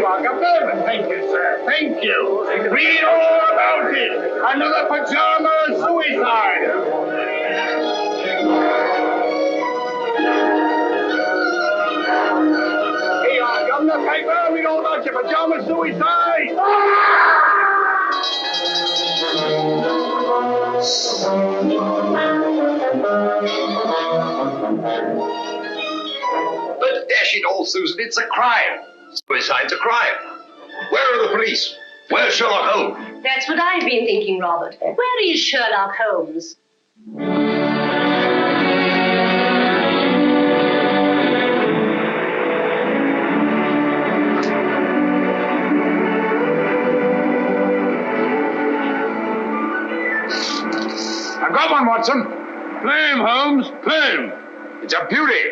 you are, Governor. Thank you, sir. Thank you. Read all about it. Another pajama suicide. Here you are, Governor. Paper. Read all about your pajama suicide. But dash it all, Susan, it's a crime. Suicide's a crime. Where are the police? Where's Sherlock Holmes? That's what I've been thinking, Robert. Where is Sherlock Holmes? I've got one, Watson. Play him, Holmes. Play him. It's a beauty.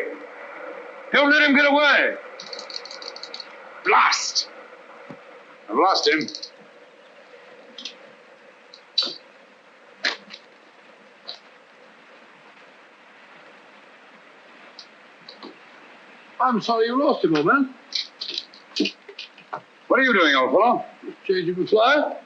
Don't let him get away. Blast. I've lost him. I'm sorry you lost him, old man. What are you doing, old fellow? Changing the flyer?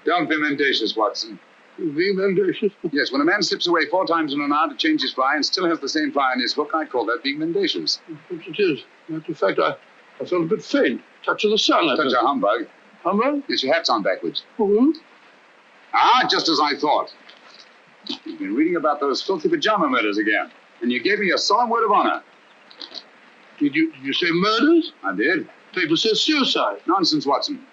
Don't be mendacious, Watson. Being mendacious? Yes, when a man slips away 4 times in an hour to change his fly and still has the same fly in his hook, I call that being mendacious. Perhaps it is. Matter of fact, I felt a bit faint. Touch of the sun. Such a humbug. Humbug? Yes, your hat's on backwards. Oh, Ah, just as I thought. You've been reading about those filthy pajama murders again, and you gave me a solemn word of honor. Did you say murders? I did. Paper says suicide. Nonsense, Watson.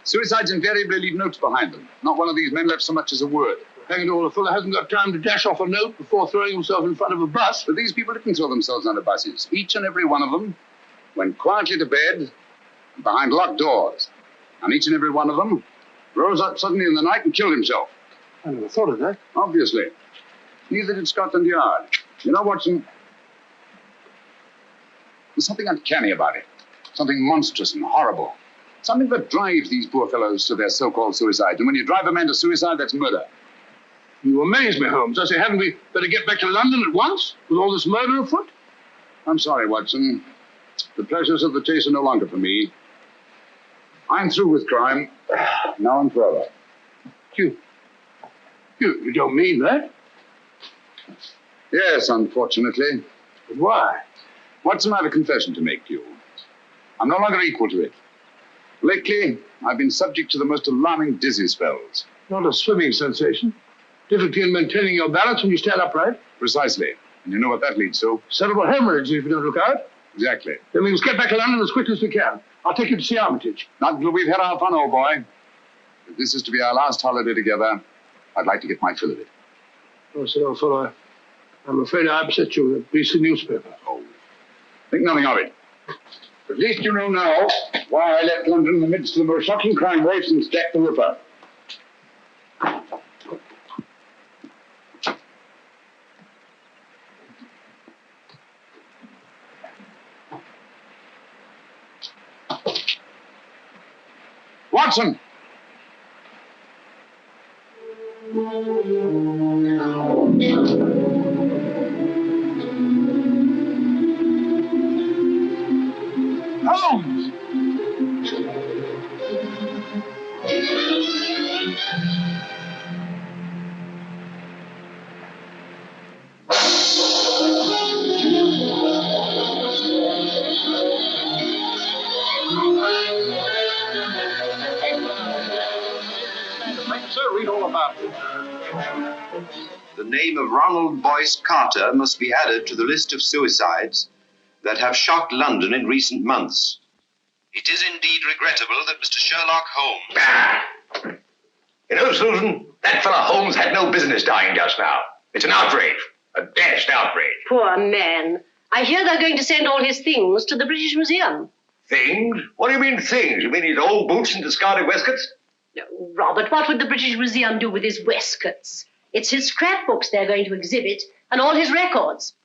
Suicides invariably leave notes behind them. Not one of these men left so much as a word. Hang it all, a fellow hasn't got time to dash off a note before throwing himself in front of a bus. But these people didn't throw themselves under buses. Each and every one of them went quietly to bed behind locked doors. And each and every one of them rose up suddenly in the night and killed himself. I never thought of that. Obviously. Neither did Scotland Yard. You know, Watson, there's something uncanny about it. Something monstrous and horrible. Something that drives these poor fellows to their so-called suicide. And when you drive a man to suicide, that's murder. You amaze me, Holmes. I say, hadn't we better get back to London at once with all this murder afoot? I'm sorry, Watson. The pleasures of the chase are no longer for me. I'm through with crime, now and forever. You don't mean that? Yes, unfortunately. But why? Watson, I have a confession to make to you. I'm no longer equal to it. Lately, I've been subject to the most alarming dizzy spells. Not a swimming sensation. Difficulty in maintaining your balance when you stand upright. Precisely. And you know what that leads to? Cerebral hemorrhage if you don't look out. Exactly. Then we must get back to London as quickly as we can. I'll take you to see Armitage. Not until we've had our fun, old boy. If this is to be our last holiday together, I'd like to get my fill of it. Oh, sir, old fellow, I'm afraid I upset you with a piece of newspaper. Oh, think nothing of it. At least you know now why I left London in the midst of the most shocking crime wave since Jack the Ripper. Watson! Holmes! Sir, read all about it. The name of Ronald Boyce Carter must be added to the list of suicides that have shocked London in recent months. It is indeed regrettable that Mr. Sherlock Holmes... You know, Susan, that fellow Holmes had no business dying just now. It's an outrage. A dashed outrage. Poor man. I hear they're going to send all his things to the British Museum. Things? What do you mean things? You mean his old boots and discarded waistcoats? Robert, what would the British Museum do with his waistcoats? It's his scrapbooks they're going to exhibit, and all his records.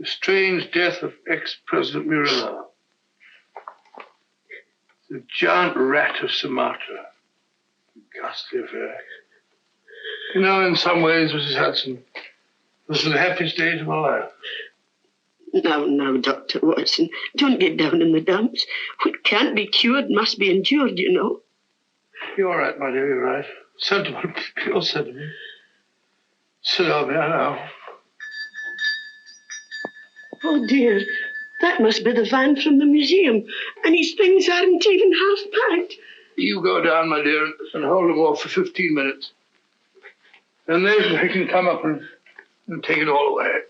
The strange death of ex-President Murillo. The giant rat of Sumatra. Ghastly affair. You know, in some ways, Mrs. Hudson, this is the happiest day of my life. Now, Dr. Watson, don't get down in the dumps. What can't be cured must be endured, you know. You're all right, my dear, you're right. Sentiment, pure sentiment. Sit over here now. Oh, dear. That must be the van from the museum. And his things aren't even half packed. You go down, my dear, and hold them off for 15 minutes. Then they can come up and take it all away.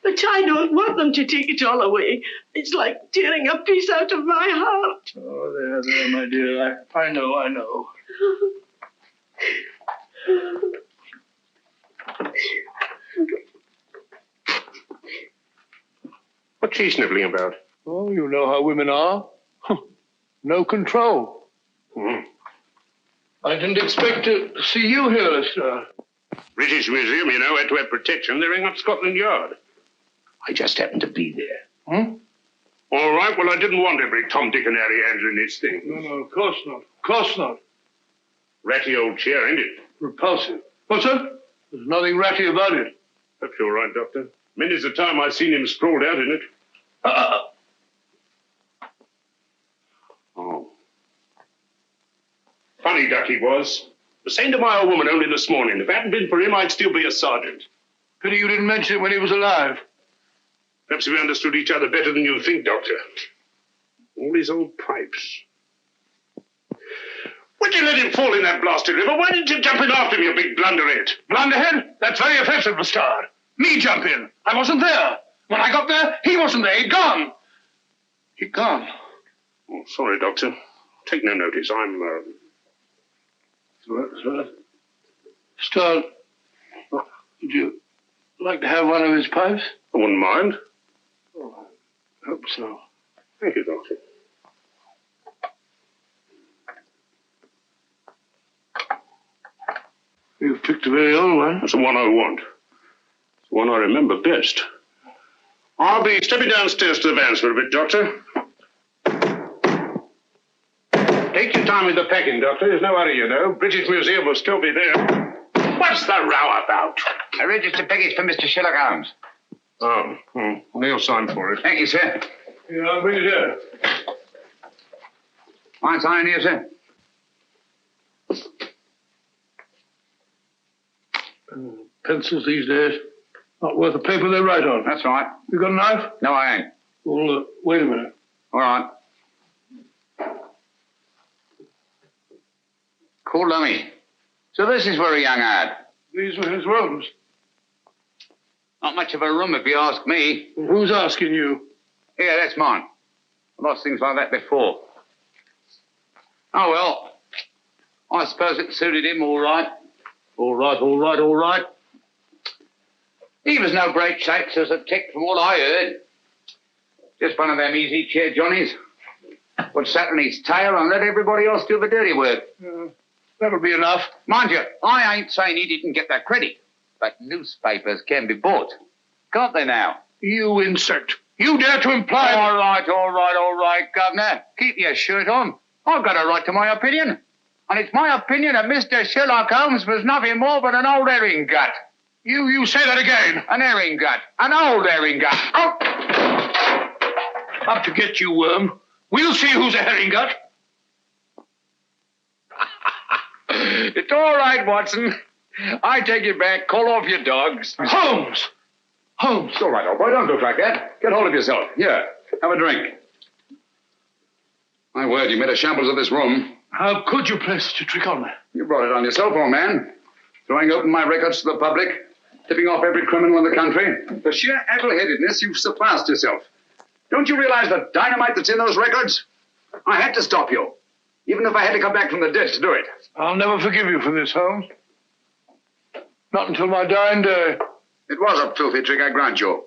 But I don't want them to take it all away. It's like tearing a piece out of my heart. Oh, there, my dear. I know. What's she snivelling about? Oh, you know how women are. No control. I didn't expect to see you here, Lestrade. British Museum, you know, had to have protection. They're ringing up Scotland Yard. I just happened to be there. All right, well, I didn't want every Tom, Dick, and Harry handling this thing. No, of course not. Of course not. Ratty old chair, ain't it? Repulsive. What's that? There's nothing ratty about it. Perhaps you're right, Doctor. Many's the time I've seen him sprawled out in it. Oh. Funny duck he was. The same to my old woman only this morning. If it hadn't been for him, I'd still be a sergeant. Pity you didn't mention it when he was alive. Perhaps we understood each other better than you think, Doctor. All these old pipes. Why'd you let him fall in that blasted river? Why didn't you jump in after him, you big blunderhead? Blunderhead? That's very offensive, Lestrade. Me jump in. I wasn't there. When I got there, he wasn't there. He'd gone. He'd gone. Oh, sorry, Doctor. Take no notice. I'm, Lestrade, would you like to have one of his pipes? I wouldn't mind. Oh, I hope so. Thank you, Doctor. You've picked a very old one. That's the one I want. It's the one I remember best. I'll be stepping downstairs to the vans for a bit, Doctor. Take your time with the packing, Doctor. There's no hurry, you know. British Museum will still be there. What's the row about? A registered package for Mr. Sherlock Holmes. Oh, Neil signed for it. Thank you, sir. Yeah, I'll bring it here. Mine sign here, sir. Pencils these days, not worth the paper they write on. That's right. You got a knife? No, I ain't. Well, wait a minute. All right. Cool dummy. So this is where he hung out. These were his rooms. Not much of a room, if you ask me. Well, who's asking you? Yeah, that's mine. I've lost things like that before. Oh, well. I suppose it suited him all right. All right. He was no great shakes as a tick from what I heard. Just one of them easy chair Johnnies. Would sat on his tail and let everybody else do the dirty work. That'll be enough. Mind you, I ain't saying he didn't get that credit. But newspapers can be bought. Can't they now? You insect. You dare to imply... All right, Governor. Keep your shirt on. I've got a right to my opinion. And it's my opinion that Mr. Sherlock Holmes was nothing more but an old herring gut. You say that again. An herring gut. An old herring gut. Oh! Up to get you, worm. We'll see who's a herring gut. It's all right, Watson. I take it back. Call off your dogs. Holmes! It's all right, old boy. Don't look like that. Get hold of yourself. Here, have a drink. My word, you made a shambles of this room. How could you play such a trick on me? You brought it on yourself, old man. Throwing open my records to the public, tipping off every criminal in the country. For sheer addle-headedness, you've surpassed yourself. Don't you realize the dynamite that's in those records? I had to stop you, even if I had to come back from the dead to do it. I'll never forgive you for this, Holmes. Not until my dying day. It was a filthy trick, I grant you.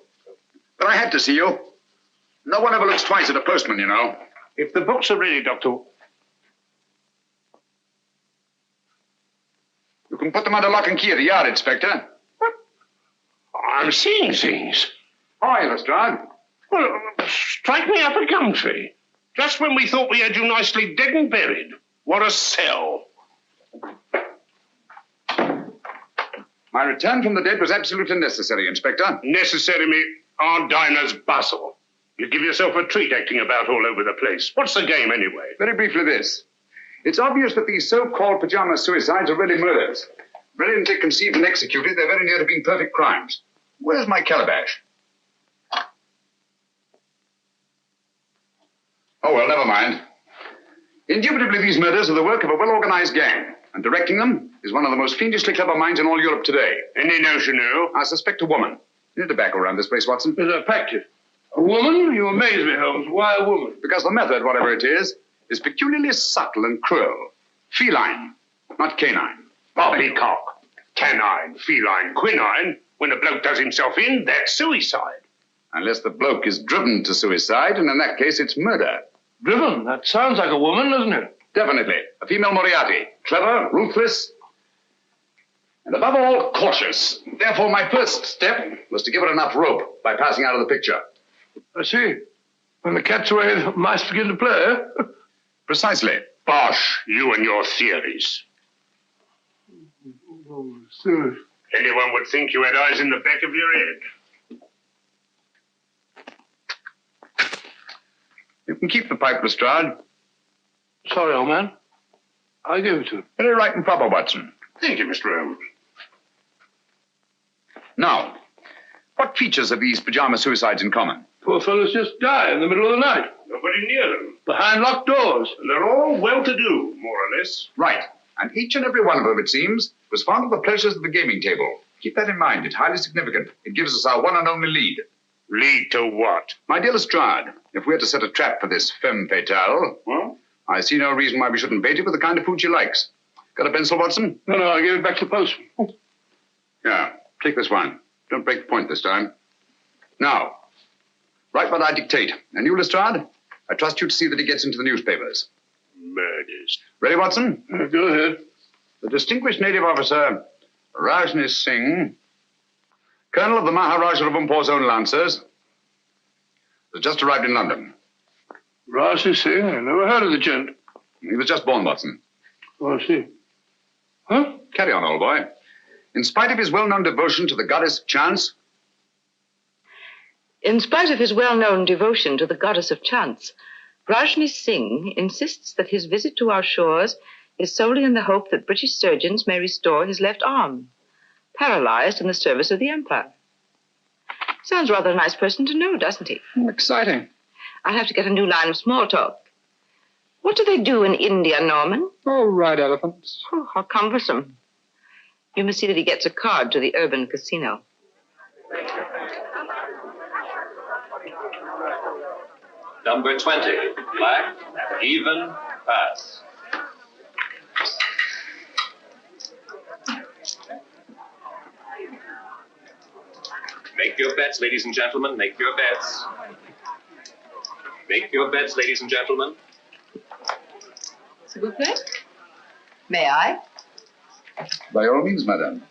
But I had to see you. No one ever looks twice at a postman, you know. If the books are ready, Doctor... You can put them under lock and key at the yard, Inspector. I'm seeing things. Hi, Lestrade. Well, strike me up a gum tree. Just when we thought we had you nicely dead and buried. What a sell. My return from the dead was absolutely necessary, Inspector. Necessary, me... Our diner's bustle. You give yourself a treat acting about all over the place. What's the game anyway? Very briefly this. It's obvious that these so-called pajama suicides are really murders. Brilliantly conceived and executed, they're very near to being perfect crimes. Where's my calabash? Oh, well, never mind. Indubitably, these murders are the work of a well-organized gang, and directing them is one of the most fiendishly clever minds in all Europe today. Any notion who? I suspect a woman. Any tobacco around this place, Watson? There's a practice. A woman? You amaze me, Holmes. Why a woman? Because the method, whatever it is peculiarly subtle and cruel. Feline, not canine. Poppycock. Canine, feline, quinine. When a bloke does himself in, that's suicide. Unless the bloke is driven to suicide, and in that case, it's murder. Driven? That sounds like a woman, doesn't it? Definitely. A female Moriarty. Clever, ruthless, and above all, cautious. Therefore, my first step was to give her enough rope by passing out of the picture. I see. When the cat's away, the mice begin to play. Precisely. Bosh, you and your theories. Oh, serious. Anyone would think you had eyes in the back of your head. You can keep the pipe, Lestrade. Sorry, old man. I give it to him. Very right and proper, Watson. Thank you, Mr. Holmes. Now, what features have these pajama suicides in common? Poor fellows just die in the middle of the night. Nobody near them. Behind locked doors. And they're all well-to-do, more or less. Right. And each and every one of them, it seems, was fond of the pleasures of the gaming table. Keep that in mind. It's highly significant. It gives us our one and only lead. Lead to what? My dear Lestrade, if we're to set a trap for this femme fatale, Well? I see no reason why we shouldn't bait it with the kind of food she likes. Got a pencil, Watson? No, I gave it back to the postman. Yeah, take this one. Don't break the point this time. Now, write what I dictate. And you, Lestrade, I trust you to see that it gets into the newspapers. Murders. Ready, Watson? Go ahead. The distinguished native officer, Rajni Singh, colonel of the Maharaja of Umpor's own Lancers, has just arrived in London. Rajni Singh? I never heard of the gent. He was just born, Watson. Oh, I see. Huh? Carry on, old boy. In spite of his well-known devotion to the goddess of chance, In spite of his well-known devotion to the goddess of chance, Rajni Singh insists that his visit to our shores is solely in the hope that British surgeons may restore his left arm, paralyzed in the service of the Empire. Sounds rather a nice person to know, doesn't he? exciting. I'll have to get a new line of small talk. What do they do in India, Norman? Oh, ride elephants. Oh, how cumbersome. You must see that he gets a card to the urban casino. Number 20, black, even, pass. Make your bets, ladies and gentlemen, make your bets. Make your bets, ladies and gentlemen. S'il vous plaît? May I? By all means, madame.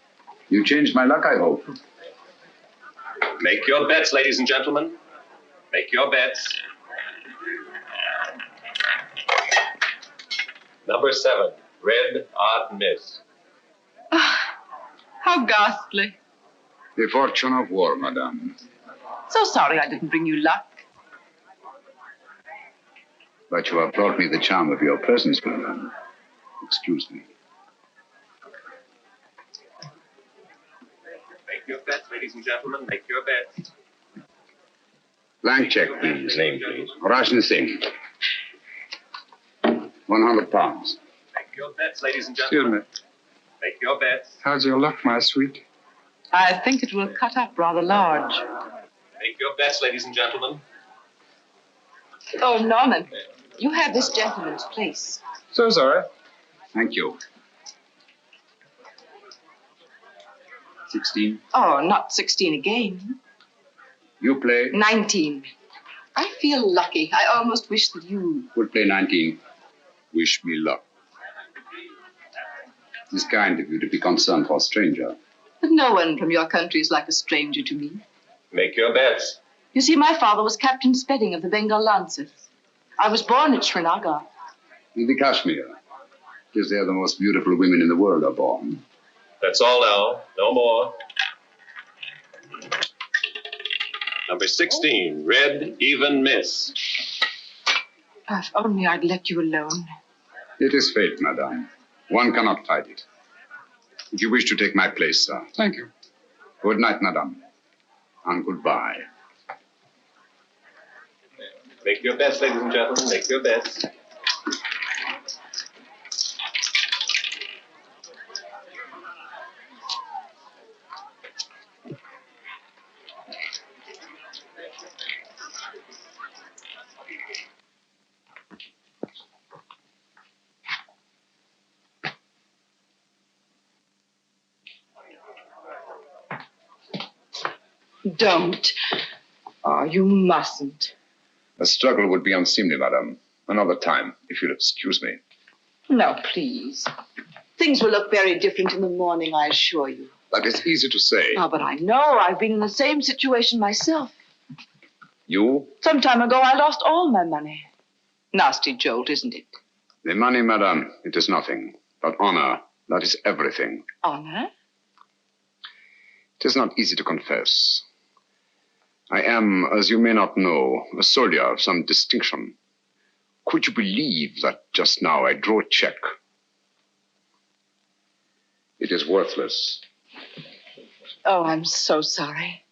You changed my luck, I hope. Make your bets, ladies and gentlemen. Make your bets. Number 7, red, odd miss. How ghastly. The fortune of war, madame. So sorry I didn't bring you luck. But you have brought me the charm of your presence, madame. Excuse me. Make your bets, ladies and gentlemen. Make your bets. Blank check, please. Name, please. Rajni Singh. 100 pounds. Make your bets, ladies and Excuse gentlemen. me. Make your bets. How's your luck, my sweet? I think it will cut up rather large. Make your bets, ladies and gentlemen. Oh, Norman, you have this gentleman's place. So sorry. Thank you. 16. Oh, not 16 again. You play. 19. I feel lucky. I almost wish that you... Would play 19. Wish me luck. It's kind of you to be concerned for a stranger. But no one from your country is like a stranger to me. Make your bets. You see, my father was Captain Spedding of the Bengal Lancers. I was born at Srinagar. In the Kashmir. Because they're the most beautiful women in the world are born. That's all now. No more. Number 16, red, even miss. If only I'd let you alone. It is fate, madame. One cannot fight it. If you wish to take my place, sir. Thank you. Good night, madame. And goodbye. Make your best, ladies and gentlemen. Make your best. Don't. Oh, you mustn't. A struggle would be unseemly, madame. Another time, if you'll excuse me. No, please. Things will look very different in the morning, I assure you. That is easy to say. Oh, but I know. I've been in the same situation myself. You? Some time ago, I lost all my money. Nasty jolt, isn't it? The money, madame, it is nothing. But honor, that is everything. Honor? It is not easy to confess. I am, as you may not know, a soldier of some distinction. Could you believe that just now I drew a check? It is worthless. Oh, I'm so sorry.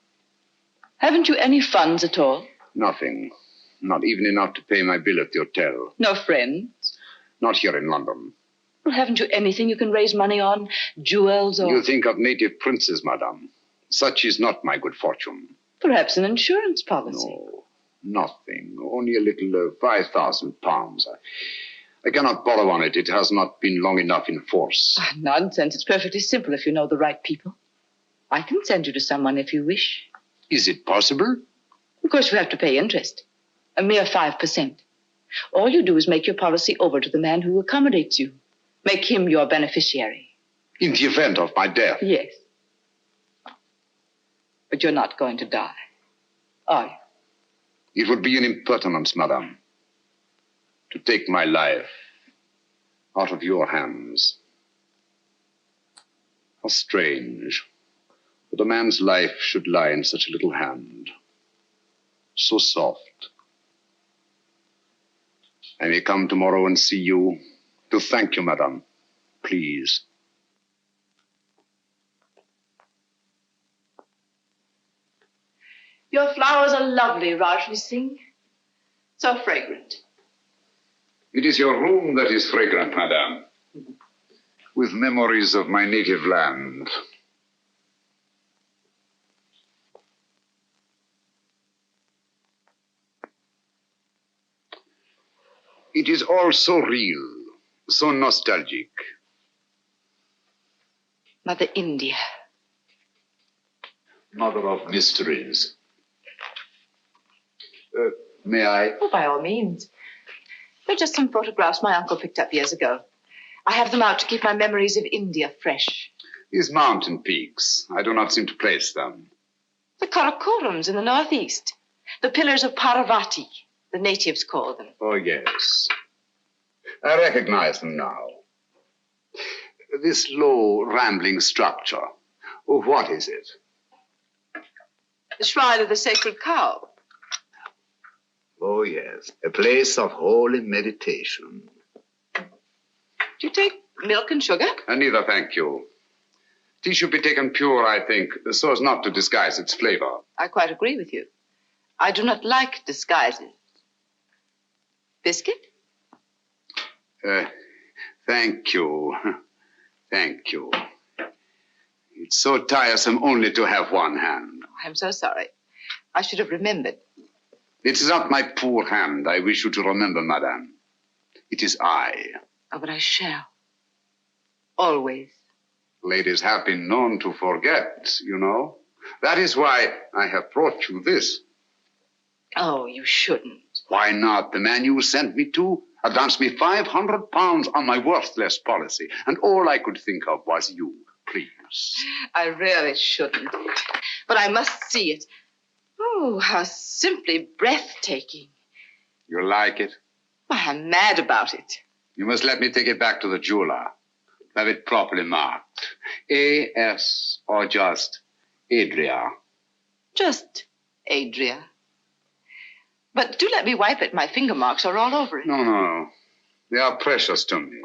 Haven't you any funds at all? Nothing. Not even enough to pay my bill at the hotel. No friends? Not here in London. Well, haven't you anything you can raise money on? Jewels or... You think of native princes, madame. Such is not my good fortune. Perhaps an insurance policy. No, nothing. Only a little 5,000 pounds. I cannot borrow on it. It has not been long enough in force. Ah, nonsense. It's perfectly simple if you know the right people. I can send you to someone if you wish. Is it possible? Of course, you have to pay interest. A mere 5%. All you do is make your policy over to the man who accommodates you. Make him your beneficiary. In the event of my death? Yes. But you're not going to die, are you? It would be an impertinence, madame, to take my life out of your hands. How strange that a man's life should lie in such a little hand. So soft. I may come tomorrow and see you to thank you, madame. Please. Your flowers are lovely, Rajni Singh. So fragrant. It is your room that is fragrant, madame, with memories of my native land. It is all so real, so nostalgic. Mother India. Mother of mysteries. May I? Oh, by all means. They're just some photographs my uncle picked up years ago. I have them out to keep my memories of India fresh. These mountain peaks, I do not seem to place them. The Karakorams in the northeast. The pillars of Parvati, the natives call them. Oh, yes. I recognize them now. This low, rambling structure. Oh, what is it? The shrine of the sacred cow. Oh, yes. A place of holy meditation. Do you take milk and sugar? Neither, thank you. Tea should be taken pure, I think, so as not to disguise its flavor. I quite agree with you. I do not like disguises. Biscuit? Thank you. Thank you. It's so tiresome only to have one hand. I'm so sorry. I should have remembered. It is not my poor hand I wish you to remember, madame. It is I. Oh, but I shall. Always. Ladies have been known to forget, you know. That is why I have brought you this. Oh, you shouldn't. Why not? The man you sent me to advanced me £500 on my worthless policy, and all I could think of was you. Please. I really shouldn't. But I must see it. Oh, how simply breathtaking. You like it? Why, I'm mad about it. You must let me take it back to the jeweler. Have it properly marked. A.S. or just Adrea. Just Adrea. But do let me wipe it. My finger marks are all over it. No, no. They are precious to me.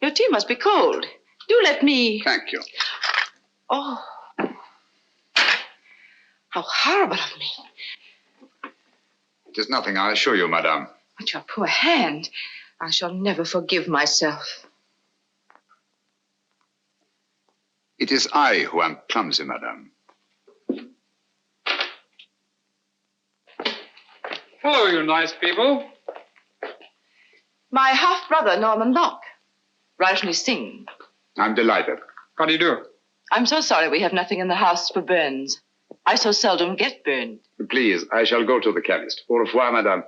Your tea must be cold. Do let me... Thank you. Oh. How horrible of me. It is nothing, I assure you, madame. But your poor hand. I shall never forgive myself. It is I who am clumsy, madame. Hello, you nice people. My half-brother, Norman Locke. Rajni Singh. I'm delighted. How do you do? I'm so sorry we have nothing in the house for burns. I so seldom get burned. Please, I shall go to the chemist. Au revoir, madame.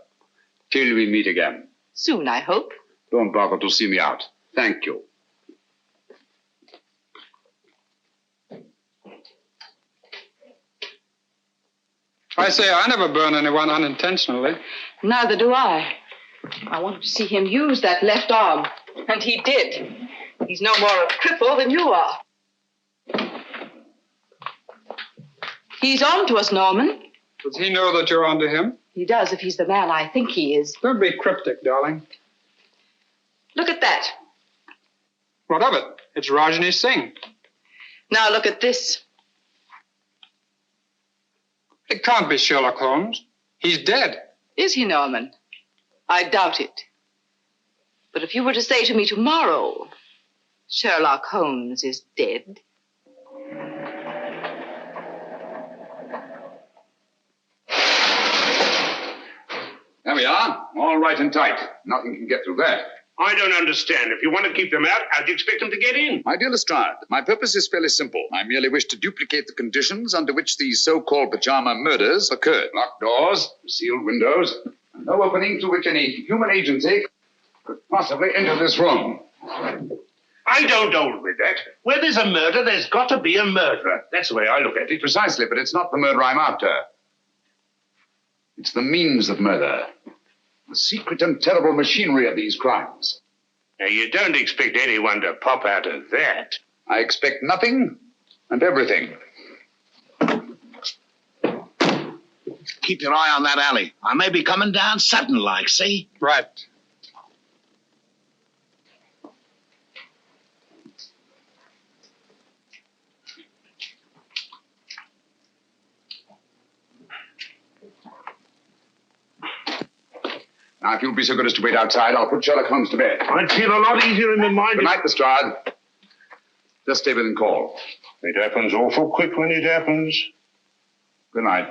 Till we meet again. Soon, I hope. Don't bother to see me out. Thank you. I say I never burn anyone unintentionally. Neither do I. I wanted to see him use that left arm, and he did. He's no more a cripple than you are. He's on to us, Norman. Does he know that you're on to him? He does if he's the man I think he is. Don't be cryptic, darling. Look at that. What of it? It's Rajni Singh. Now look at this. It can't be Sherlock Holmes. He's dead. Is he, Norman? I doubt it. But if you were to say to me tomorrow, Sherlock Holmes is dead. There we are. All right and tight. Nothing can get through there. I don't understand. If you want to keep them out, how do you expect them to get in? My dear Lestrade, my purpose is fairly simple. I merely wish to duplicate the conditions under which these so-called pajama murders occurred. Locked doors, sealed windows, and no opening through which any human agency could possibly enter this room. I don't hold with that. Where there's a murder, there's got to be a murderer. That's the way I look at it. Precisely, but it's not the murder I'm after. It's the means of murder. The secret and terrible machinery of these crimes. Now, you don't expect anyone to pop out of that. I expect nothing and everything. Keep your eye on that alley. I may be coming down sudden-like, see? Right. Now, if you'll be so good as to wait outside, I'll put Sherlock Holmes to bed. I'd feel a lot easier in my mind. Good night, Lestrade. Just stay within call. It happens awful quick when it happens. Good night.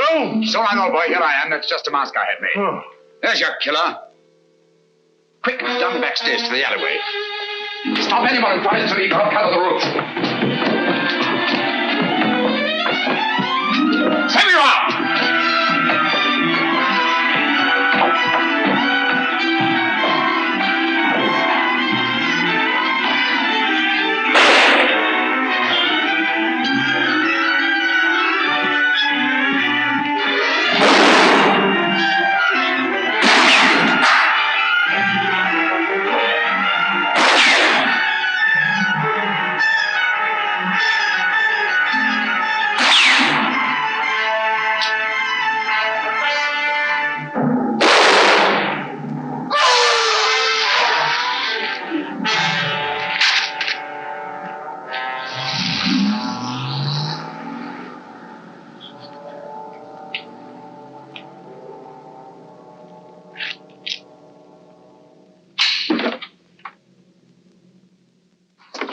Holmes! So I know, boy. Here I am. That's just a mask I had made. Oh. There's your killer. Quick, down the back stairs to the alleyway. Stop anyone who tries to leave or cover the roof. Here you are!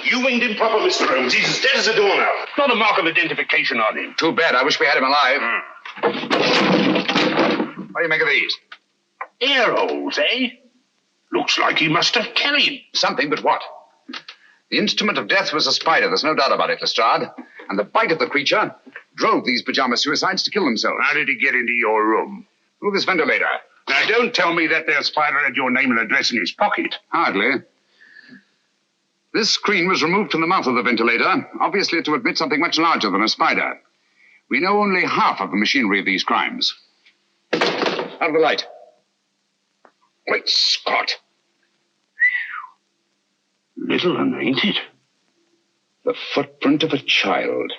You winged him proper, Mr. Holmes. He's as dead as a doornail. Not a mark of identification on him. Too bad. I wish we had him alive. What do you make of these? Air holes, eh? Looks like he must have carried something, but what? The instrument of death was a spider. There's no doubt about it, Lestrade. And the bite of the creature drove these pajama suicides to kill themselves. How did he get into your room? Through this ventilator. Now, don't tell me that there spider had your name and address in his pocket. Hardly. This screen was removed from the mouth of the ventilator, obviously to admit something much larger than a spider. We know only half of the machinery of these crimes. Out of the light. Great Scott. Little one, ain't it? The footprint of a child.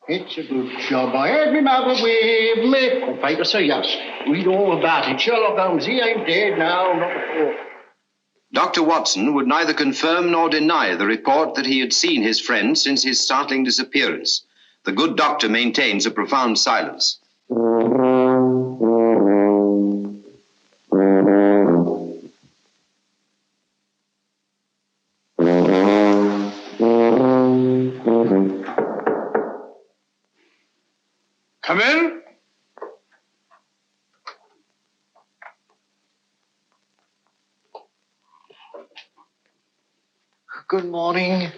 It's a good job. I had me mother with me. I'm afraid to say yes. Read all about it. Sherlock Holmes, he ain't dead now, not before. Dr. Watson would neither confirm nor deny the report that he had seen his friend since his startling disappearance. The good doctor maintains a profound silence. Come in. Good morning.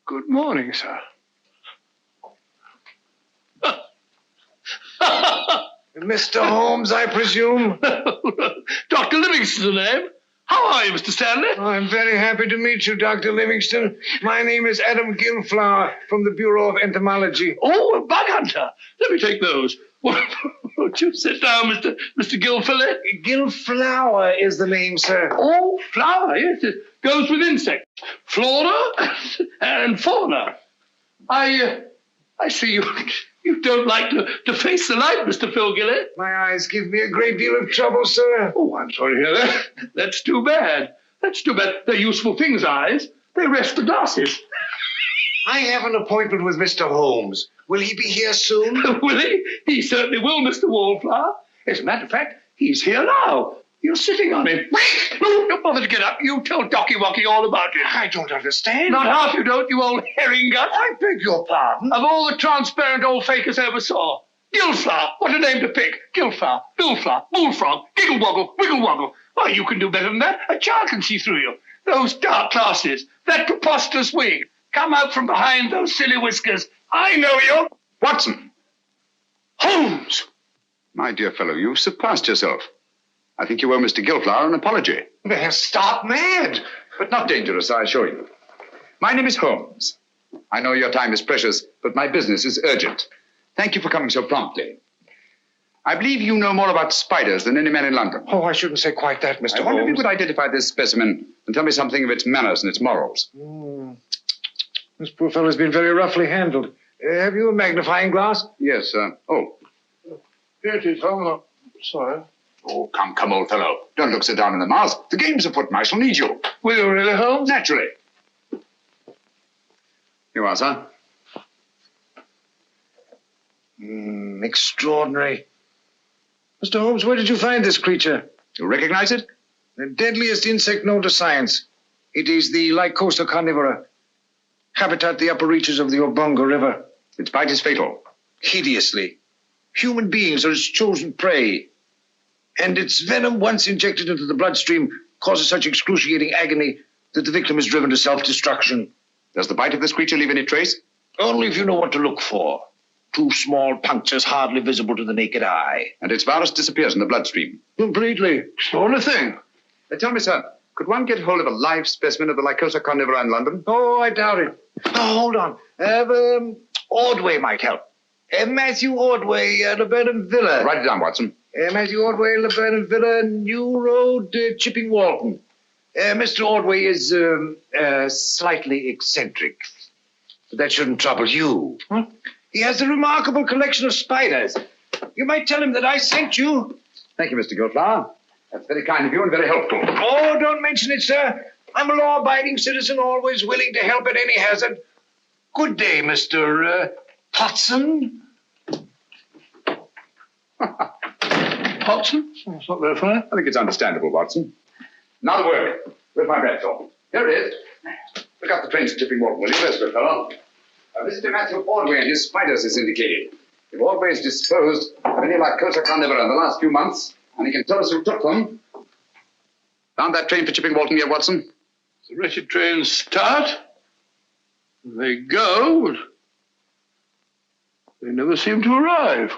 Good morning, sir. Mr. Holmes, I presume? Dr. Livingston's the name. How are you, Mr. Stanley? I'm very happy to meet you, Dr. Livingston. My name is Adam Gilflower from the Bureau of Entomology. Oh, a bug hunter. Let me take those. Won't you sit down, Mr. Gilflower? Gilflower is the name, sir. Oh, flower, yes. It goes with insects. Flora and fauna. I see you don't like to face the light, Mr. Philgilly. My eyes give me a great deal of trouble, sir. Oh, I'm sorry to hear that. That's too bad. That's too bad. They're useful things, eyes. They rest the glasses. I have an appointment with Mr. Holmes. Will he be here soon? Will he? He certainly will, Mr. Wallflower. As a matter of fact, he's here now. You're sitting on him. No, don't bother to get up. You tell Docky Wocky all about it. I don't understand. Not half you don't, you old herring gut. I beg your pardon. Of all the transparent old fakers I ever saw. Gilflower, what a name to pick. Gilflower, Billflower, Bullfrog, Giggle Woggle, Wiggle Woggle. Why, you can do better than that. A child can see through you. Those dark glasses, that preposterous wig. Come out from behind those silly whiskers. I know you. Watson! Holmes! My dear fellow, you've surpassed yourself. I think you owe Mr. Gilflower an apology. They're stark mad. But not dangerous, I assure you. My name is Holmes. I know your time is precious, but my business is urgent. Thank you for coming so promptly. I believe you know more about spiders than any man in London. Oh, I shouldn't say quite that, Mr. Holmes. I wonder if you could identify this specimen and tell me something of its manners and its morals. This poor fellow's been very roughly handled. Have you a magnifying glass? Yes, sir. Oh. Here it is, Holmes. Sorry. Oh, come, old fellow. Don't look so down in the mouth. The game's afoot, and I shall need you. Will you really, Holmes? Naturally. Here you are, sir. Extraordinary. Mr. Holmes, where did you find this creature? You recognize it? The deadliest insect known to science. It is the Lycosa carnivora. Habitat the upper reaches of the Obongo River. Its bite is fatal. hideously. Human beings are its chosen prey. And its venom, once injected into the bloodstream, causes such excruciating agony that the victim is driven to self-destruction. Does the bite of this creature leave any trace? Only if you know what to look for. 2 small punctures hardly visible to the naked eye. And its virus disappears in the bloodstream? Completely. It's the only thing. Tell me, sir, could one get hold of a live specimen of the Lycosa carnivora in London? Oh, I doubt it. Oh, hold on. Ordway might help. Matthew Ordway, Laburnum Villa. Write it down, Watson. Matthew Ordway, Laburnum Villa, New Road, Chipping Walton. Mr. Ordway is slightly eccentric. But that shouldn't trouble you. Huh? He has a remarkable collection of spiders. You might tell him that I sent you. Thank you, Mr. Gilflower. That's very kind of you and very helpful. Oh, don't mention it, sir. I'm a law-abiding citizen, always willing to help at any hazard. Good day, Mr. Potson. Potson? That's not very funny. I think it's understandable, Watson. Now the work. Where's my pencil? Here it is. Look up the trains to Chipping Walton, will you, good fellow? Mr. Matthew Ordway and his spiders is indicated. If Ordway is disposed of any Lycosa carnivora in the last few months, and he can tell us who took them. Found that train for Chipping Walton yet, Watson? The wretched trains start. They go, but they never seem to arrive.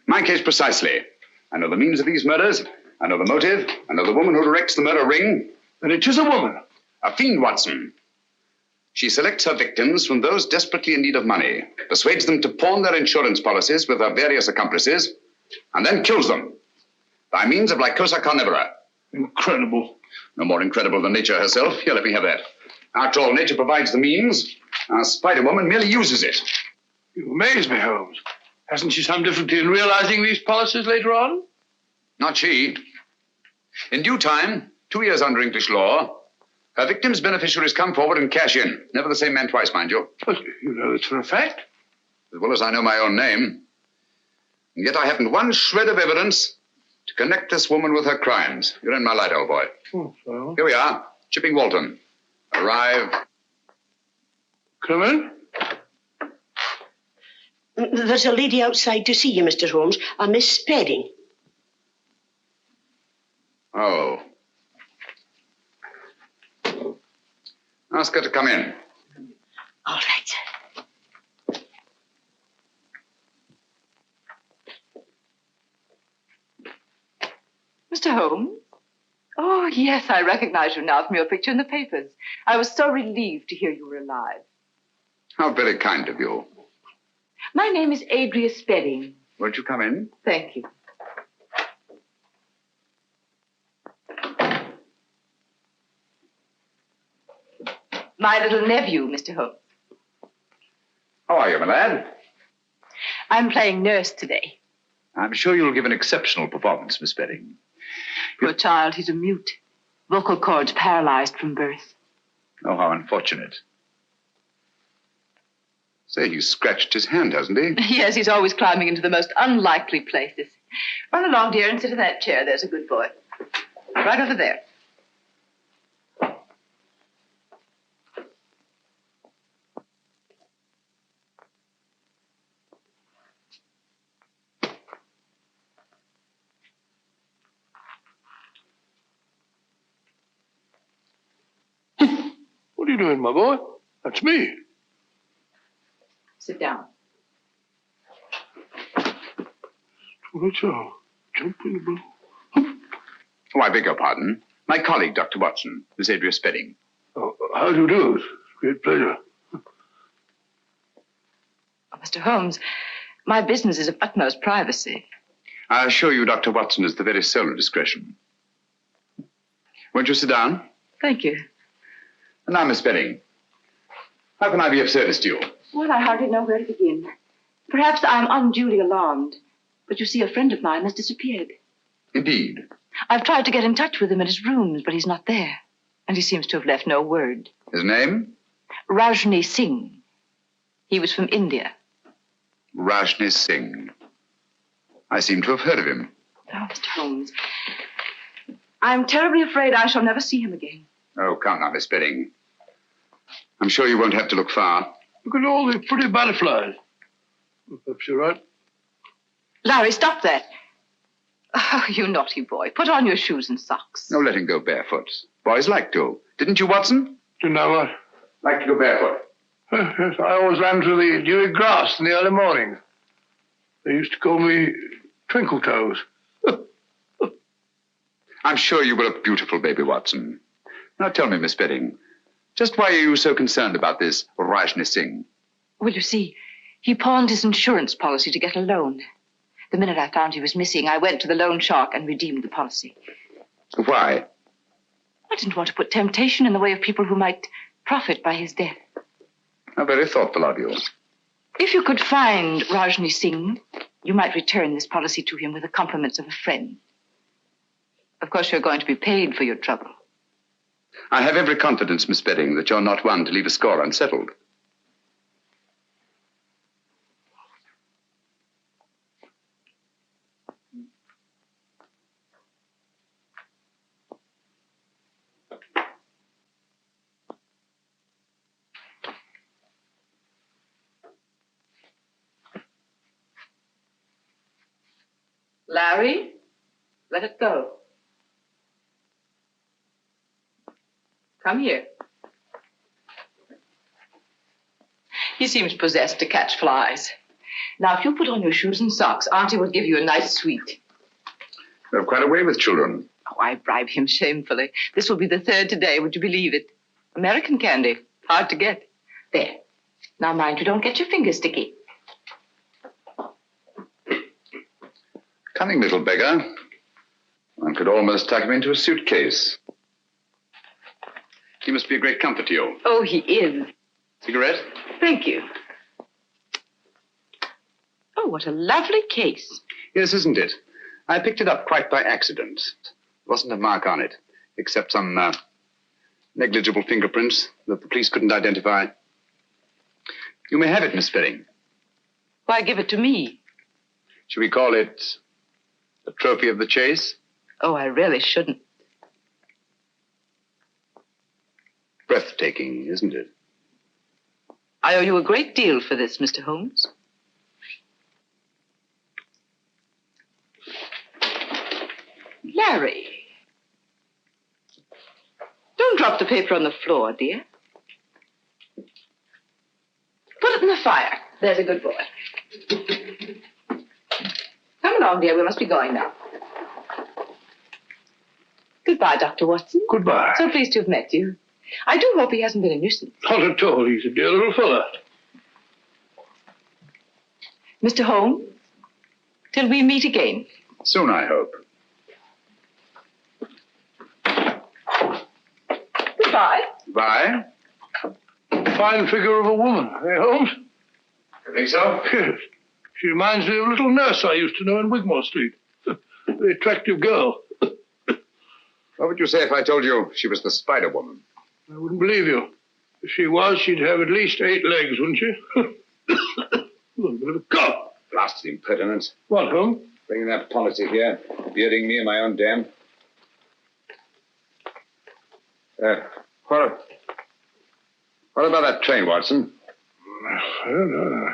My case precisely. I know the means of these murders. I know the motive. I know the woman who directs the murder ring. And it is a woman. A fiend, Watson. She selects her victims from those desperately in need of money, persuades them to pawn their insurance policies with her various accomplices, and then kills them by means of Lycosa carnivora. Incredible. No more incredible than nature herself. Here, let me have that. After all, nature provides the means. Our Spider-Woman merely uses it. You amaze me, Holmes. Hasn't she some difficulty in realizing these policies later on? Not she. In due time, 2 years under English law, her victim's beneficiaries come forward and cash in. Never the same man twice, mind you. But you know it for a fact. As well as I know my own name. And yet I haven't one shred of evidence to connect this woman with her crimes. You're in my light, old boy. Oh, well. Here we are, Chipping Walton. Arrive. Come in. There's a lady outside to see you, Mr. Holmes, a Miss Spedding. Oh. Ask her to come in. All right. Mr. Holmes? Oh, yes, I recognize you now from your picture in the papers. I was so relieved to hear you were alive. How very kind of you. My name is Adrea Spedding. Won't you come in? Thank you. My little nephew, Mr. Holmes. How are you, my lad? I'm playing nurse today. I'm sure you'll give an exceptional performance, Miss Spedding. Poor child, he's a mute. Vocal cords paralyzed from birth. Oh, how unfortunate. Say, he's scratched his hand, hasn't he? Yes, he's always climbing into the most unlikely places. Run along, dear, and sit in that chair. There's a good boy. Right over there. What are you doing, my boy? That's me. Sit down. Oh, I beg your pardon. My colleague, Dr. Watson, Miss Adrea Spedding. Oh, how do you do? It's a great pleasure. Oh, Mr. Holmes, my business is of utmost privacy. I assure you, Dr. Watson is the very soul of discretion. Won't you sit down? Thank you. And now, Miss Spedding, how can I be of service to you? Well, I hardly know where to begin. Perhaps I'm unduly alarmed, but you see, a friend of mine has disappeared. Indeed. I've tried to get in touch with him at his rooms, but he's not there. And he seems to have left no word. His name? Rajni Singh. He was from India. Rajni Singh. I seem to have heard of him. Oh, Mr. Holmes, I'm terribly afraid I shall never see him again. Oh, come now, Miss Spedding. I'm sure you won't have to look far. Look at all the pretty butterflies. Perhaps you're right. Larry, stop that. Oh, you naughty boy. Put on your shoes and socks. No, let him go barefoot. Boys like to. Didn't you, Watson? Didn't I what? Like to go barefoot. Yes, I always ran through the dewy grass in the early morning. They used to call me Twinkle Toes. I'm sure you were a beautiful baby, Watson. Now tell me, Miss Spedding, just why are you so concerned about this Rajni Singh? Well, you see, he pawned his insurance policy to get a loan. The minute I found he was missing, I went to the loan shark and redeemed the policy. Why? I didn't want to put temptation in the way of people who might profit by his death. How very thoughtful of you. If you could find Rajni Singh, you might return this policy to him with the compliments of a friend. Of course, you're going to be paid for your trouble. I have every confidence, Miss Spedding, that you're not one to leave a score unsettled. Larry, let it go. Come here. He seems possessed to catch flies. Now, if you put on your shoes and socks, Auntie will give you a nice sweet. You have quite a way with children. Oh, I bribe him shamefully. This will be the third today, would you believe it? American candy. Hard to get. There. Now, mind you don't get your fingers sticky. Cunning little beggar. One could almost tuck him into a suitcase. He must be a great comfort to you. Oh, he is. Cigarette? Thank you. Oh, what a lovely case. Yes, isn't it? I picked it up quite by accident. There wasn't a mark on it, except some negligible fingerprints that the police couldn't identify. You may have it, Miss Spedding. Why give it to me? Should we call it a trophy of the chase? Oh, I really shouldn't. Breathtaking, isn't it? I owe you a great deal for this, Mr. Holmes. Larry. Don't drop the paper on the floor, dear. Put it in the fire. There's a good boy. Come along, dear. We must be going now. Goodbye, Dr. Watson. Goodbye. So pleased to have met you. I do hope he hasn't been a nuisance. Not at all. He's a dear little fella. Mr. Holmes, till we meet again. Soon, I hope. Goodbye. Bye. Fine figure of a woman, eh, Holmes? You think so? Yes. She reminds me of a little nurse I used to know in Wigmore Street. Very attractive girl. What would you say if I told you she was the Spider Woman? I wouldn't believe you. If she was, she'd have at least 8 legs, wouldn't she? Oh, a bit of a cough. Blasted impertinence. What, Holmes? Bringing that policy here, bearding me in my own dam. What about that train, Watson? I don't know.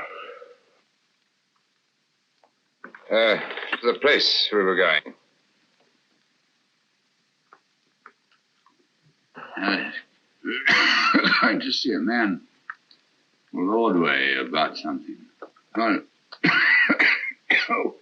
To the place we were going. Going to see a man Broadway about something. Oh. Oh.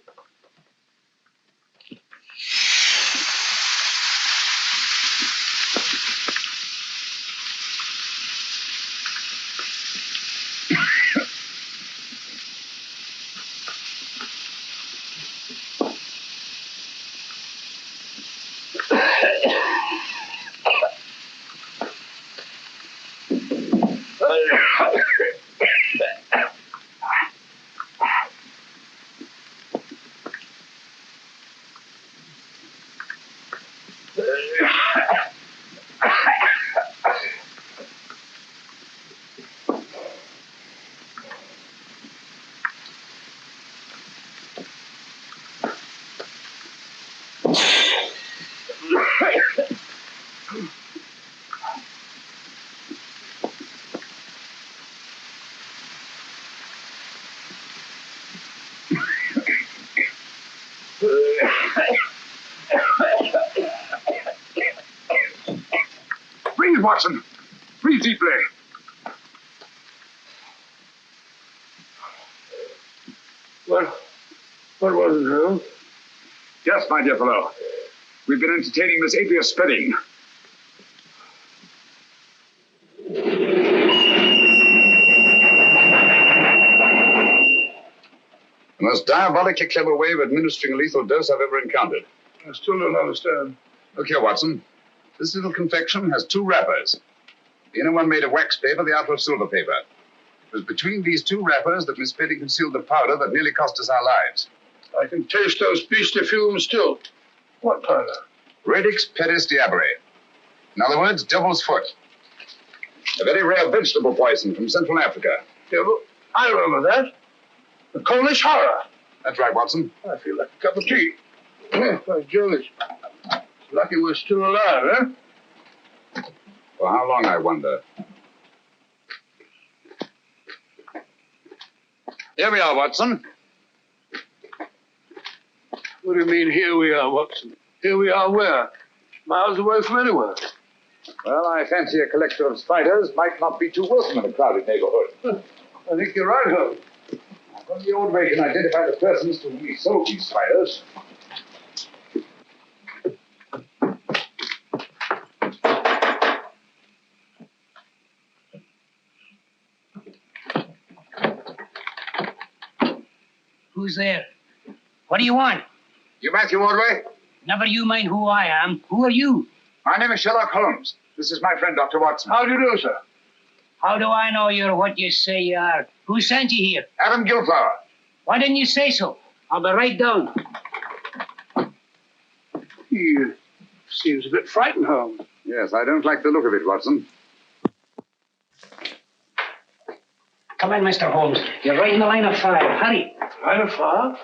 Breathe, Watson. Breathe deeply. What was it, Holmes? Yes, my dear fellow. We've been entertaining Miss Adrea Spedding. The most diabolically clever way of administering a lethal dose I've ever encountered. I still don't understand. Look here, Watson. This little confection has 2 wrappers. The inner one made of wax paper, the outer of silver paper. It was between these 2 wrappers that Miss Spedding concealed the powder that nearly cost us our lives. I can taste those beastly fumes still. What powder? Radix pedis diabere. In other words, devil's foot. A very rare vegetable poison from Central Africa. Devil? I remember that. The Polish horror. That's right, Watson. I feel like a cup of tea. By Jove, it's lucky we're still alive, eh? For how long, I wonder? Here we are, Watson. What do you mean, here we are, Watson? Here we are where? Miles away from anywhere. Well, I fancy a collection of spiders might not be too welcome in a crowded neighborhood. I think you're right, Holmes. From the old way can identify the persons to whom we sold these spiders. Who's there? What do you want? You Matthew Ordway? Never you mind who I am. Who are you? My name is Sherlock Holmes. This is my friend, Dr. Watson. How do you do, sir? How do I know you're what you say you are? Who sent you here? Adam Gilflower. Why didn't you say so? I'll be right down. He seems a bit frightened, Holmes. Yes, I don't like the look of it, Watson. Come in, Mr. Holmes. You're right in the line of fire. Hurry. Line of fire?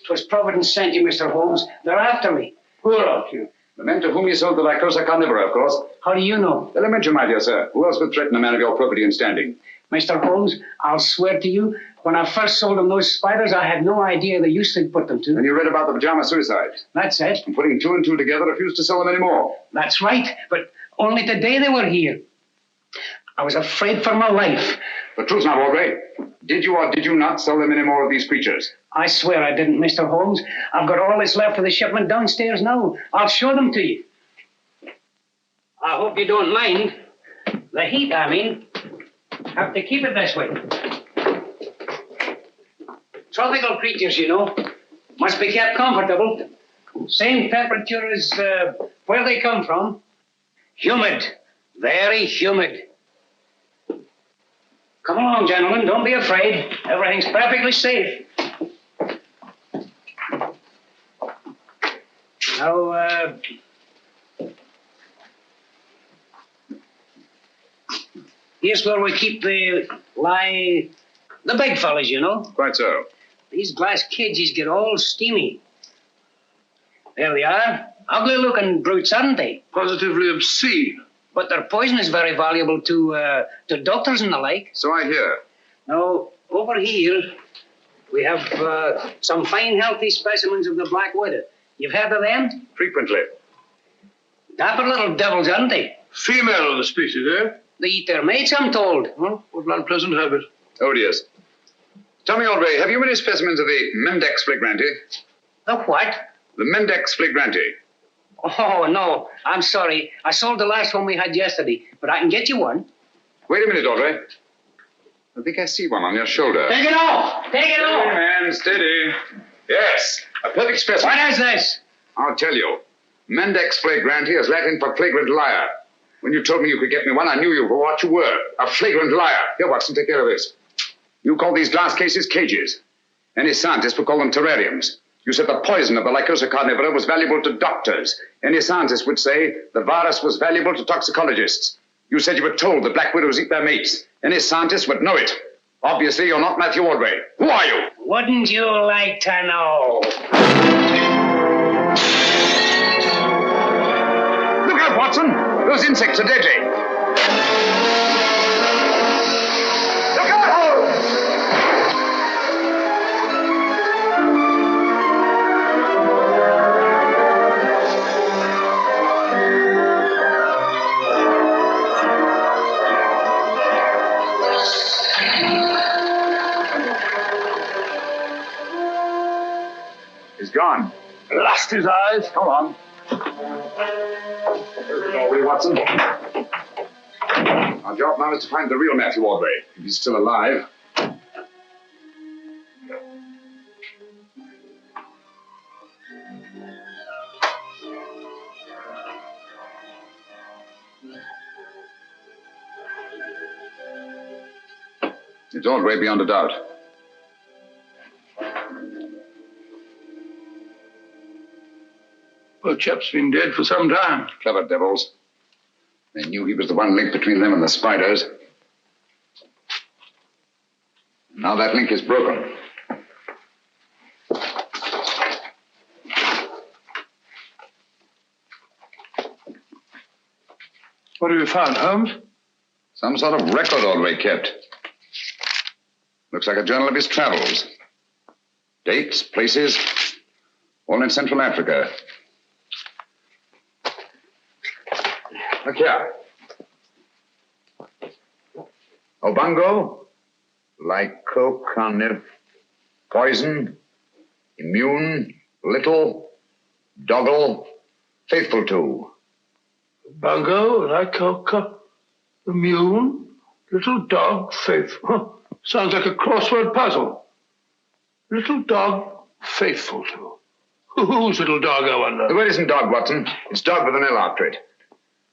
'Twas Providence sent you, Mr. Holmes. They're after me. Who are after you? The men to whom you sold the Lycosa carnivora, of course. How do you know? Elementary, my dear sir. Who else would threaten a man of your probity and standing? Mr. Holmes, I'll swear to you, when I first sold them those spiders, I had no idea the use they'd put them to. And you read about the pajama suicides. That's it. And putting 2 and 2 together, refused to sell them anymore. That's right, but only today they were here. I was afraid for my life. The truth now, Ordway. Did you or did you not sell them any more of these creatures? I swear I didn't, Mr. Holmes. I've got all that's left of the shipment downstairs now. I'll show them to you. I hope you don't mind. The heat, I mean. Have to keep it this way. Tropical creatures, you know. Must be kept comfortable. Same temperature as where they come from. Humid. Very humid. Come along, gentlemen. Don't be afraid. Everything's perfectly safe. Now, here's where we keep the big fellas, you know. Quite so. These glass cages get all steamy. There they are. Ugly looking brutes, aren't they? Positively obscene. But their poison is very valuable to doctors and the like. So I hear. Now, over here, we have some fine, healthy specimens of the black widow. You've heard of them? Frequently. Dapper little devils, aren't they? Female of the species, eh? They eat their mates, I'm told. Well, what an unpleasant habit. Oh, dears. Tell me, Ordway, have you many specimens of the Mendex flagranti? The what? The Mendex flagranti. Oh, no. I'm sorry. I sold the last one we had yesterday, but I can get you one. Wait a minute, Ordway. I think I see one on your shoulder. Take it off! Take it off! Steady, man, steady. Yes, a perfect specimen. What is this? I'll tell you. Mendex flagranti is Latin for flagrant liar. When you told me you could get me one, I knew you for what you were, a flagrant liar. Here, Watson, take care of this. You call these glass cases cages. Any scientist would call them terrariums. You said the poison of the Lycosa carnivora was valuable to doctors. Any scientist would say the virus was valuable to toxicologists. You said you were told the black widows eat their mates. Any scientist would know it. Obviously, you're not Matthew Ordway. Who are you? Wouldn't you like to know? Look out, Watson. Those insects are deadly. Look out! gone? Lost his eyes. Come on. Ordway, Watson. Our job now is to find the real Matthew Ordway, if he's still alive. It's Ordway beyond a doubt. Poor chap's been dead for some time. Clever devils. They knew he was the one link between them and the spiders. Now that link is broken. What have you found, Holmes? Some sort of record Ordway kept. Looks like a journal of his travels. Dates, places, all in Central Africa. Look here. Obongo, lycocarniv, poison, immune, little, doggle, faithful to. Bongo, lycoca, immune, little dog, faithful. Huh. Sounds like a crossword puzzle. Little dog, faithful to. Whose little dog, I wonder? The word isn't dog, Watson. It's dog with an L after it.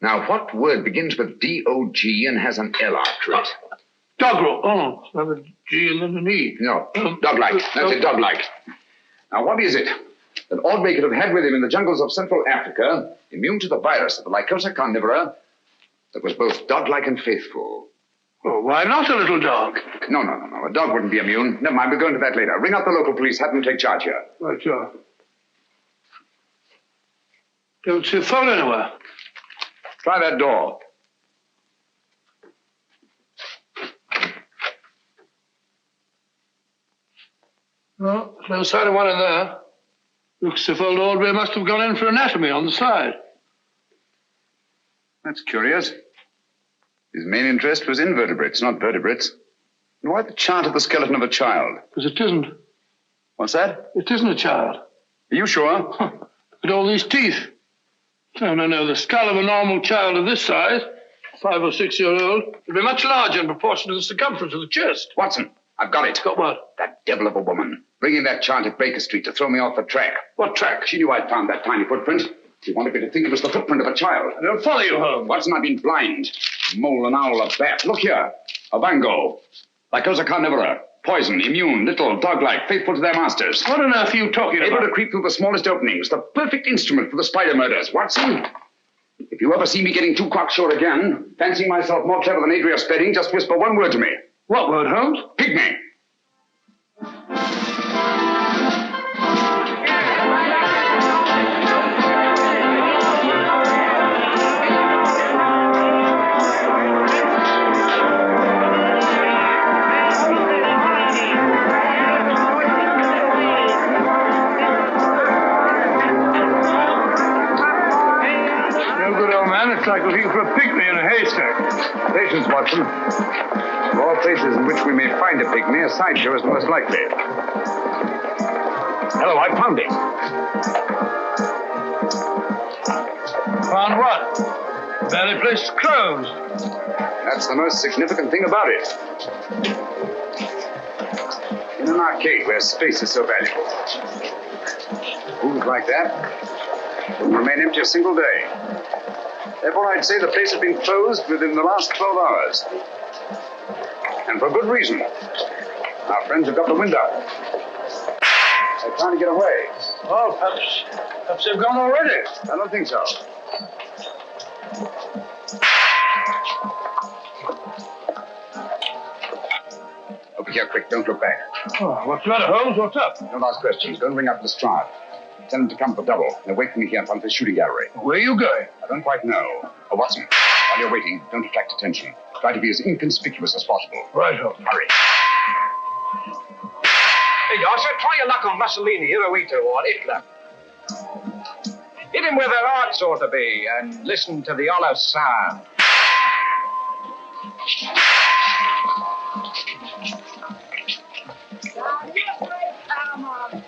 Now, what word begins with D-O-G and has an L after it? Doggerel. Oh, it's not a G and then an E. No, dog-like. That's it, dog-like. Now, what is it that Ordway could have had with him in the jungles of Central Africa, immune to the virus of the Lycosa carnivora, that was both dog-like and faithful? Well, why not a little dog? No. A dog wouldn't be immune. Never mind, we'll go into that later. Ring up the local police, have them take charge here. Right, sure. Don't see a phone anywhere. Try that door. No, there's no sign of one in there. Looks as if old Ordway must have gone in for anatomy on the side. That's curious. His main interest was invertebrates, not vertebrates. And why the chart of the skeleton of a child? Because it isn't. What's that? It isn't a child. Are you sure? Look at all these teeth. No. The skull of a normal child of this size, 5 or 6 year old, would be much larger in proportion to the circumference of the chest. Watson, I've got it. Got what? That devil of a woman. Bringing that chart at Baker Street to throw me off the track. What track? She knew I'd found that tiny footprint. She wanted me to think it was the footprint of a child. I don't follow you, Holmes. Watson, I've been blind. Mole, an owl, a bat. Look here. A bango. Lycosa carnivora. Poison, immune, little, dog-like, faithful to their masters. What on earth are you talking about? Able to creep through the smallest openings. The perfect instrument for the spider murders. Watson, if you ever see me getting too cocksure again, fancying myself more clever than Adrea Spedding, just whisper one word to me. What word, Holmes? Pygmy. It's like looking for a pygmy in a haystack. Patience, Watson. Of all places in which we may find a pygmy, a sideshow is the most likely. Hello, I found it. Found what? The very place is closed. That's the most significant thing about it. In an arcade where space is so valuable. Rooms like that wouldn't remain empty a single day. Therefore, I'd say the place has been closed within the last 12 hours. And for good reason. Our friends have got the window. They're trying to get away. Oh, perhaps they've gone already. I don't think so. Over here, quick. Don't look back. Oh, what's the matter, Holmes? What's up? Don't ask questions. Go and ring up Lestrade. Tell them to come for double. They're waiting me here in front of the shooting gallery. Where are you going? I don't quite know. Oh, Watson, while you're waiting, don't attract attention. Try to be as inconspicuous as possible. Right, Holmes. Hurry. Hey, Gossett, try your luck on Mussolini, Hirohito, or Hitler. Hit him where their hearts ought to be, and listen to the hollow sound.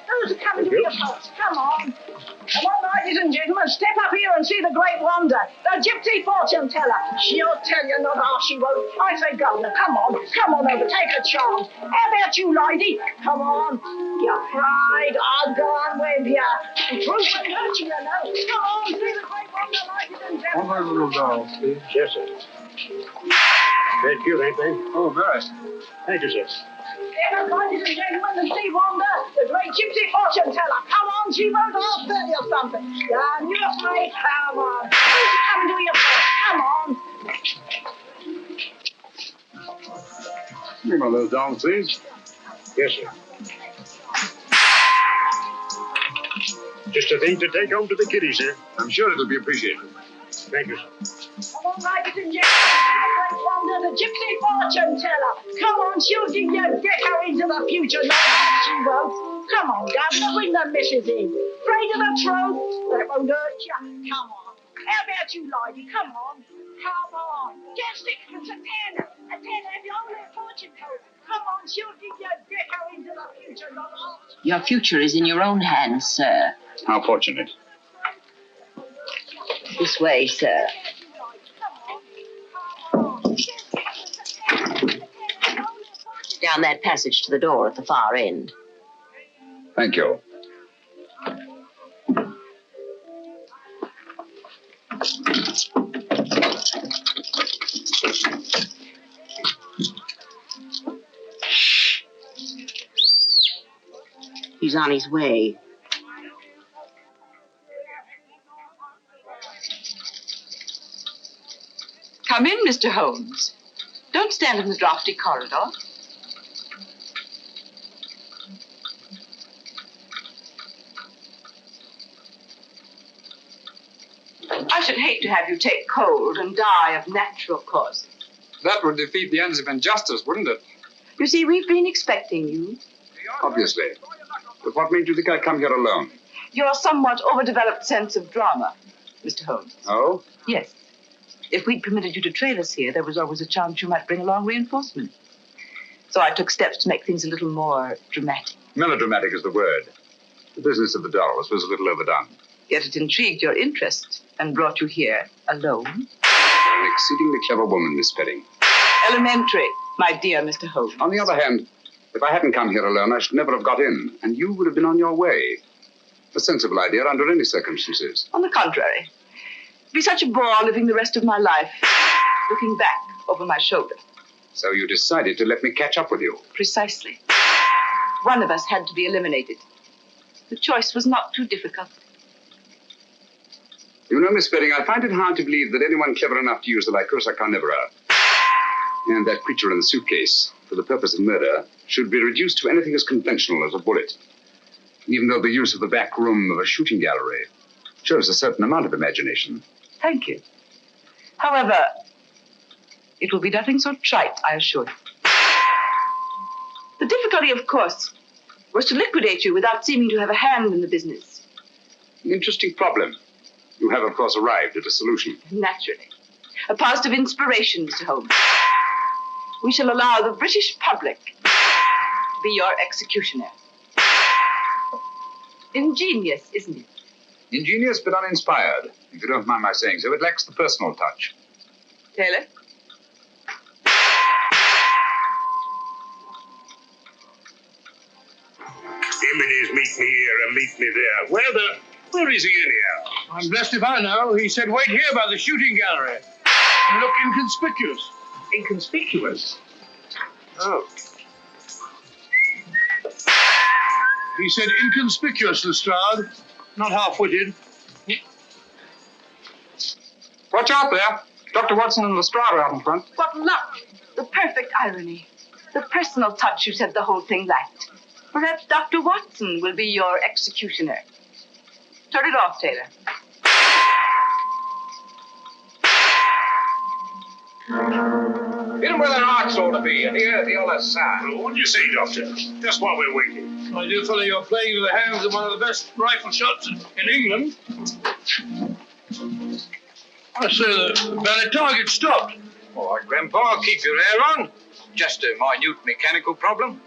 Who's coming to into your post. Come on. Come on, ladies and gentlemen, step up here and see the great wonder, the gypsy fortune teller. She'll tell you not half she won't. I say, Governor, come on over, take a chance. How about you, lady? Come on. You're pride, I'll go on with you. The truth won't hurt you, you know. Come on, see the great wonder, ladies and gentlemen. One little doll, please. Yes, sir. Very cute, ain't they? Oh, very. Thank you, sir. Step up, ladies and gentlemen, and see Wanda, the great gypsy fortune teller. Come on, she won't half tell you something. Down your way, come on. Come to your post. Come on. Give me my little doll, please. Yes, sir. Just a thing to take home to the kiddies, sir. I'm sure it'll be appreciated. Thank you, sir. Come on, ladies and gentlemen, the great wonder, the gypsy fortune teller. Come on, she'll give you a decker into the future. No, she won't. Come on, Governor, bring the missus in. Afraid of the truth? That won't hurt you. Come on. How about you, lady? Come on. Come on. Get sixpence, a tenner. A tenner if you only a fortune teller. Come on, she'll give you a decker into the future. No, Your future is in your own hands, sir. How fortunate. This way, sir. Down that passage to the door at the far end. Thank you. He's on his way. Come in, Mr. Holmes. Don't stand in the drafty corridor. I should hate to have you take cold and die of natural causes. That would defeat the ends of injustice, wouldn't it? You see, we've been expecting you. Obviously. But what made you think I'd come here alone? Your somewhat overdeveloped sense of drama, Mr. Holmes. Oh? Yes. If we'd permitted you to trail us here, there was always a chance you might bring along reinforcements. So I took steps to make things a little more dramatic. Melodramatic is the word. The business of the dolls was a little overdone. Yet it intrigued your interest and brought you here alone. You're an exceedingly clever woman, Miss Spedding. Elementary, my dear Mr. Holmes. On the other hand, if I hadn't come here alone, I should never have got in, and you would have been on your way. A sensible idea under any circumstances. On the contrary. It'd be such a bore living the rest of my life, looking back over my shoulder. So you decided to let me catch up with you. Precisely. One of us had to be eliminated. The choice was not too difficult. You know, Miss Spedding, I find it hard to believe that anyone clever enough to use the Lycosa carnivora and that creature in the suitcase for the purpose of murder should be reduced to anything as conventional as a bullet. Even though the use of the back room of a shooting gallery shows a certain amount of imagination. Thank you. However, it will be nothing so trite, I assure you. The difficulty, of course, was to liquidate you without seeming to have a hand in the business. An interesting problem. You have, of course, arrived at a solution. Naturally. A positive inspiration, Mr. Holmes. We shall allow the British public to be your executioner. Ingenious, isn't it? Ingenious but uninspired. If you don't mind my saying so, it lacks the personal touch. Taylor? Himinies meet me here and meet me there. Where is he anyhow? I'm blessed if I know. He said, wait here by the shooting gallery. And look inconspicuous. Inconspicuous? Oh. He said inconspicuous, Lestrade. Not half-witted. Watch out there. Dr. Watson and Lestrade are out in front. What luck! The perfect irony. The personal touch you said the whole thing lacked. Perhaps Dr. Watson will be your executioner. Turn it off, Taylor. Hit 'em where their hearts ought to be, and hear the other side. Well, what do you say, Doctor? Just while we're waiting. My dear fellow, you're playing into the hands of one of the best rifle shots in England. I say the valid target stopped. All right, Grandpa, keep your hair on. Just a minute mechanical problem.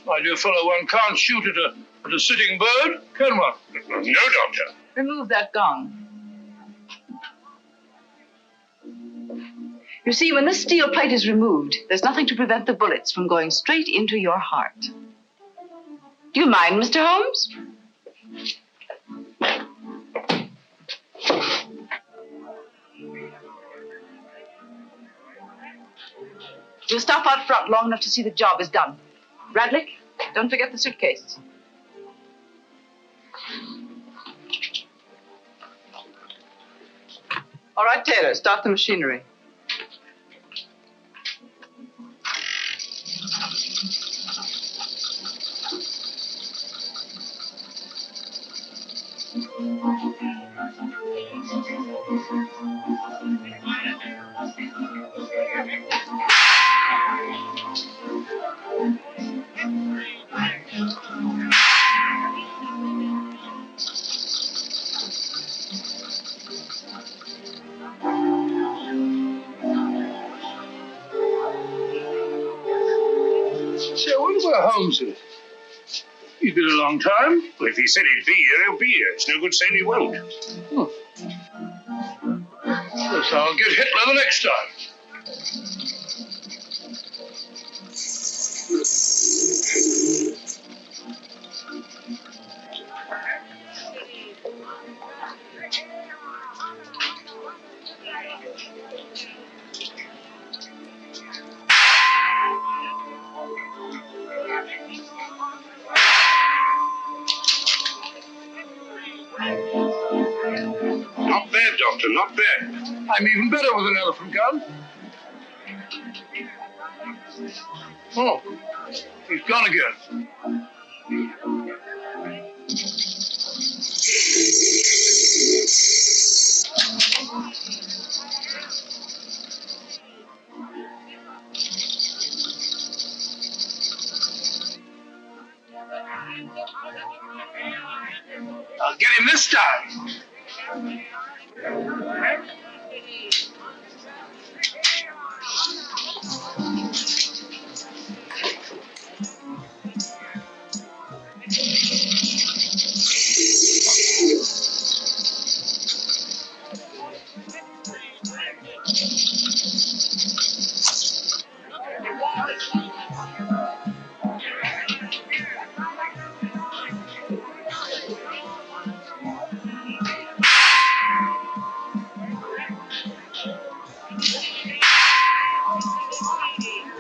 My dear fellow, one can't shoot at a sitting bird, can one? No, Doctor. Remove that gong. You see, when this steel plate is removed, there's nothing to prevent the bullets from going straight into your heart. Do you mind, Mr. Holmes? You'll stop out front long enough to see the job is done. Radlick, don't forget the suitcase. All right, Taylor, start the machinery. Say, I wonder where Holmes is. He's been a long time. Well, if he said he'd be here, he'll be here. It's no good saying he won't. Guess I'll get Hitler the next time. Not bad, Doctor, not bad. I'm even better with an elephant gun. Oh, he's gone again. I'll get him this time.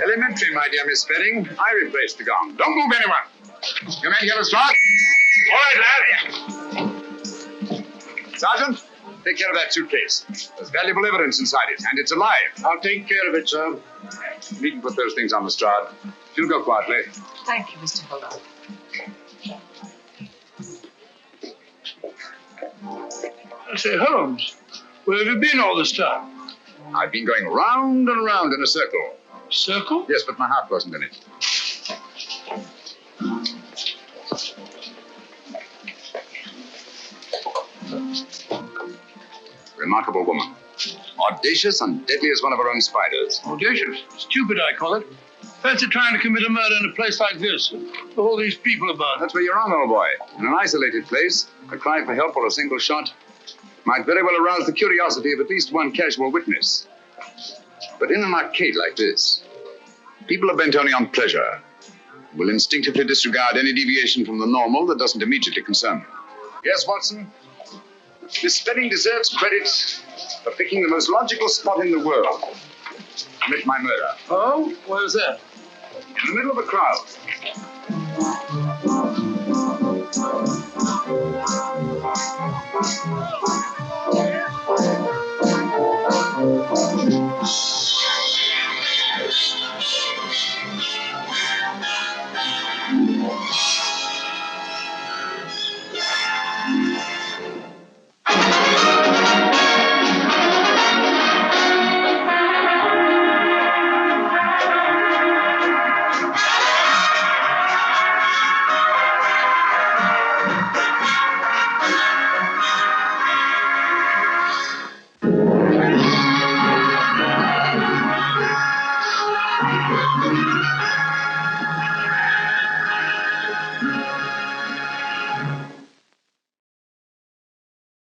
Elementary, my dear Miss Spedding. I replaced the gong. Don't move anyone. You men hear the start? All right, lad. Sergeant, take care of that suitcase. There's valuable evidence inside it, and it's alive. I'll take care of it, sir. You needn't put those things on Lestrade. She'll go quietly. Thank you, Mr. Holmes. I say, Holmes, where have you been all this time? I've been going round and round in a circle. Circle? Yes, but my heart wasn't in it. Remarkable woman. Audacious and deadly as one of her own spiders. Audacious. Stupid, I call it. Fancy trying to commit a murder in a place like this, with all these people about. That's where you're wrong, old boy. In an isolated place, a cry for help or a single shot might very well arouse the curiosity of at least one casual witness. But in an arcade like this, people are bent only on pleasure, will instinctively disregard any deviation from the normal that doesn't immediately concern them. Yes, Watson? Miss Spedding deserves credit for picking the most logical spot in the world to commit my murder. Oh? Where's that? In the middle of a crowd.